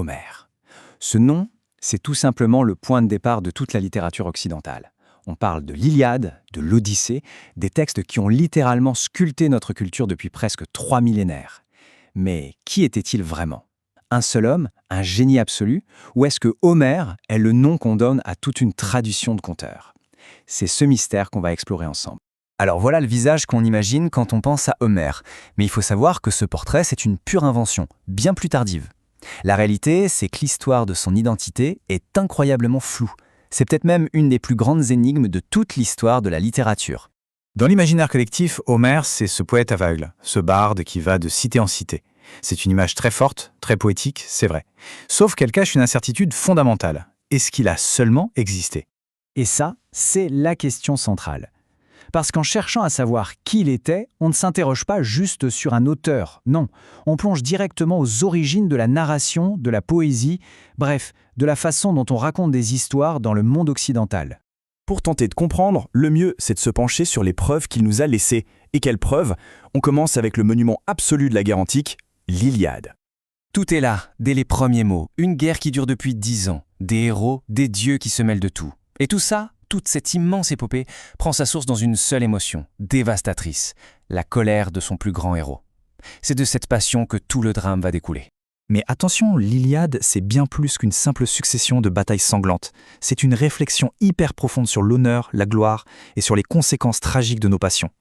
Homère. Ce nom, c'est tout simplement le point de départ de toute la littérature occidentale. On parle de l'Iliade, de l'Odyssée, des textes qui ont littéralement sculpté notre culture depuis presque 3 millénaires. Mais qui était-il vraiment? Un seul homme, un génie absolu, ou est-ce que Homère est le nom qu'on donne à toute une tradition de conteurs? C'est ce mystère qu'on va explorer ensemble. Alors voilà le visage qu'on imagine quand on pense à Homère. Mais il faut savoir que ce portrait, c'est une pure invention, bien plus tardive. La réalité, c'est que l'histoire de son identité est incroyablement floue. C'est peut-être même une des plus grandes énigmes de toute l'histoire de la littérature. Dans l'imaginaire collectif, Homère, c'est ce poète aveugle, ce barde qui va de cité en cité. C'est une image très forte, très poétique, c'est vrai. Sauf qu'elle cache une incertitude fondamentale. Est-ce qu'il a seulement existé? Et ça, c'est la question centrale. Parce qu'en cherchant à savoir qui il était, on ne s'interroge pas juste sur un auteur, non. On plonge directement aux origines de la narration, de la poésie, bref, de la façon dont on raconte des histoires dans le monde occidental. Pour tenter de comprendre, le mieux, c'est de se pencher sur les preuves qu'il nous a laissées. Et quelles preuves? On commence avec le monument absolu de la guerre antique, l'Iliade. Tout est là, dès les premiers mots. Une guerre qui dure depuis 10 ans. Des héros, des dieux qui se mêlent de tout. Et tout ça, toute cette immense épopée, prend sa source dans une seule émotion, dévastatrice, la colère de son plus grand héros. C'est de cette passion que tout le drame va découler. Mais attention, l'Iliade, c'est bien plus qu'une simple succession de batailles sanglantes. C'est une réflexion hyper profonde sur l'honneur, la gloire et sur les conséquences tragiques de nos passions.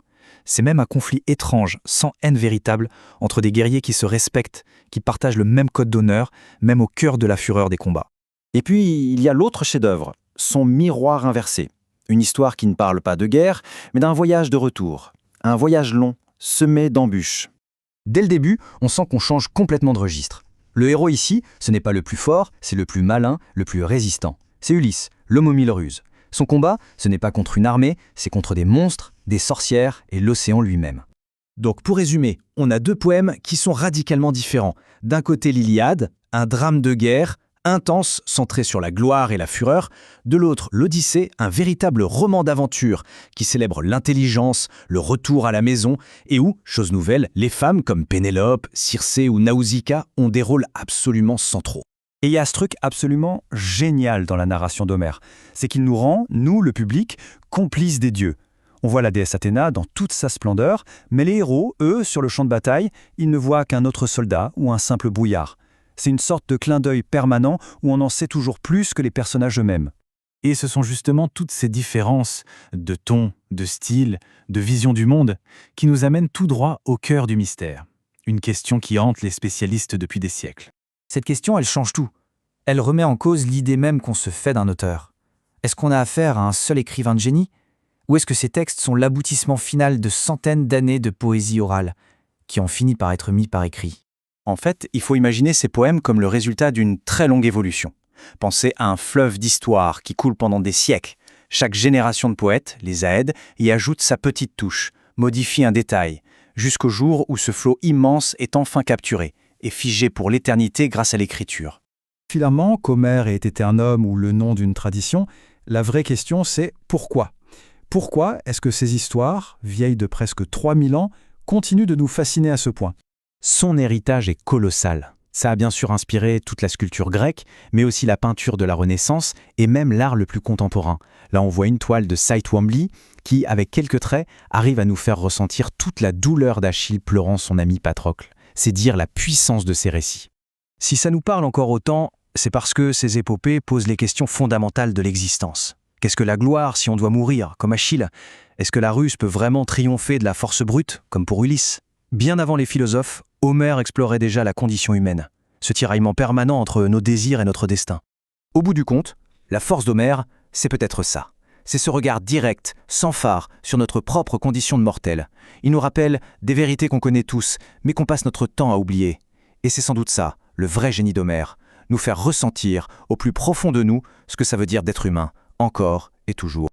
C'est même un conflit étrange, sans haine véritable, entre des guerriers qui se respectent, qui partagent le même code d'honneur, même au cœur de la fureur des combats. Et puis, il y a l'autre chef-d'œuvre, son miroir inversé. Une histoire qui ne parle pas de guerre, mais d'un voyage de retour. Un voyage long, semé d'embûches. Dès le début, on sent qu'on change complètement de registre. Le héros ici, ce n'est pas le plus fort, c'est le plus malin, le plus résistant. C'est Ulysse, l'homme aux 1000 ruses. Son combat, ce n'est pas contre une armée, c'est contre des monstres, des sorcières et l'océan lui-même. Donc pour résumer, on a deux poèmes qui sont radicalement différents. D'un côté l'Iliade, un drame de guerre, intense, centré sur la gloire et la fureur. De l'autre, l'Odyssée, un véritable roman d'aventure qui célèbre l'intelligence, le retour à la maison et où, chose nouvelle, les femmes comme Pénélope, Circé ou Nausicaa ont des rôles absolument centraux. Et il y a ce truc absolument génial dans la narration d'Homère, c'est qu'il nous rend, nous, le public, complices des dieux. On voit la déesse Athéna dans toute sa splendeur, mais les héros, eux, sur le champ de bataille, ils ne voient qu'un autre soldat ou un simple brouillard. C'est une sorte de clin d'œil permanent où on en sait toujours plus que les personnages eux-mêmes. Et ce sont justement toutes ces différences de ton, de style, de vision du monde qui nous amènent tout droit au cœur du mystère. Une question qui hante les spécialistes depuis des siècles. Cette question, elle change tout. Elle remet en cause l'idée même qu'on se fait d'un auteur. Est-ce qu'on a affaire à un seul écrivain de génie? Ou est-ce que ces textes sont l'aboutissement final de centaines d'années de poésie orale, qui ont fini par être mis par écrit? En fait, il faut imaginer ces poèmes comme le résultat d'une très longue évolution. Pensez à un fleuve d'histoire qui coule pendant des siècles. Chaque génération de poètes, les Aèdes, y ajoute sa petite touche, modifie un détail, jusqu'au jour où ce flot immense est enfin capturé et figé pour l'éternité grâce à l'écriture. Finalement, qu'Homère ait été un homme ou le nom d'une tradition, la vraie question c'est pourquoi? Pourquoi est-ce que ces histoires, vieilles de presque 3000 ans, continuent de nous fasciner à ce point? Son héritage est colossal. Ça a bien sûr inspiré toute la sculpture grecque, mais aussi la peinture de la Renaissance et même l'art le plus contemporain. Là, on voit une toile de Cy Twombly qui, avec quelques traits, arrive à nous faire ressentir toute la douleur d'Achille pleurant son ami Patrocle. C'est dire la puissance de ces récits. Si ça nous parle encore autant, c'est parce que ces épopées posent les questions fondamentales de l'existence. Qu'est-ce que la gloire si on doit mourir, comme Achille? Est-ce que la ruse peut vraiment triompher de la force brute, comme pour Ulysse? Bien avant les philosophes, Homère explorait déjà la condition humaine, ce tiraillement permanent entre nos désirs et notre destin. Au bout du compte, la force d'Homère, c'est peut-être ça. C'est ce regard direct, sans phare, sur notre propre condition de mortel. Il nous rappelle des vérités qu'on connaît tous, mais qu'on passe notre temps à oublier. Et c'est sans doute ça, le vrai génie d'Homère, nous faire ressentir au plus profond de nous ce que ça veut dire d'être humain, encore et toujours.